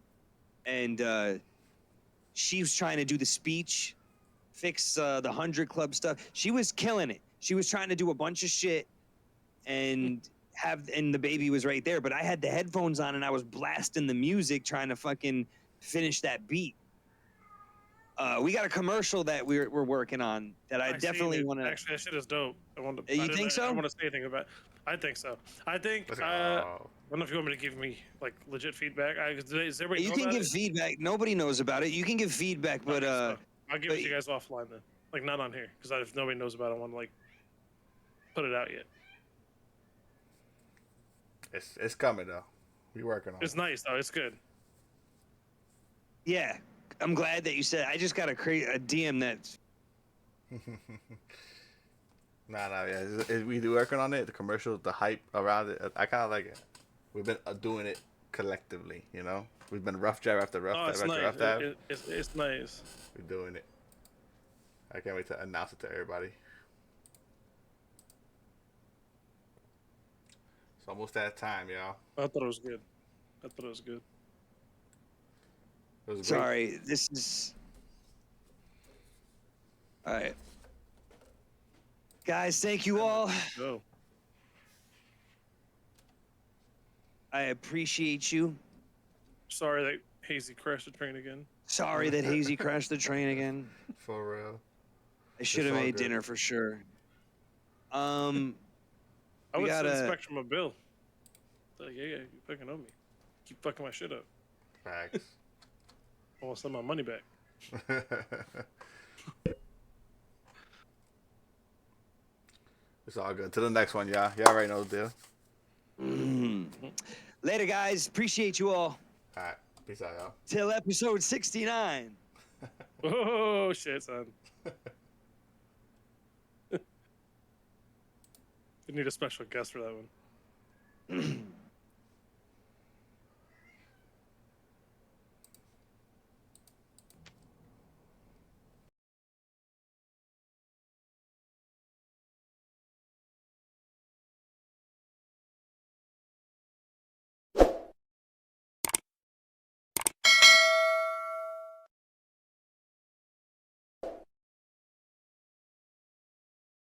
she was trying to do the speech, fix the 100 Club stuff. She was killing it. She was trying to do a bunch of shit, and the baby was right there. But I had the headphones on and I was blasting the music, trying to fucking finish that beat. We got a commercial that we're working on that I seen definitely it. want to. Actually, that shit is dope. I want to. You think so? I don't want to say anything about. I think so. I think. Let's I go. don't know if you want me to give me like legit feedback. Is everybody You know can about give it? feedback. Nobody knows about it. You can give feedback, but Okay, so I'll give it but- to you guys offline then. Like not on here, because if nobody knows about it, I want to like put it out yet. It's coming though. We working on It's it. nice though. It's good. yeah, I'm glad that you said. I just got a DM that's Nah, yeah. We do working on it. The commercial, the hype around it. I kind of like it. We've been doing it collectively, you know. We've been rough jab after rough Oh, jab it's after nice. rough jab. It's nice. We're doing it. I can't wait to announce it to everybody. It's almost that time, y'all. I thought it was good. I thought it was good. It was great. sorry. This is all right, guys. Thank you all. Go. I appreciate you. Sorry that Hazey crashed the train again. Sorry that Hazey crashed the train again. For real. I should have all made good. dinner for sure. I We would gotta- send Spectrum a bill. Like, yeah, you fucking owe me. Keep fucking my shit up. Facts. I want some of my money back. It's all good. To the next one, y'all. Y'all already know the deal. Later, guys. Appreciate you all. All right. Peace out, y'all. Till episode 69. Oh shit, son. We need a special guest for that one.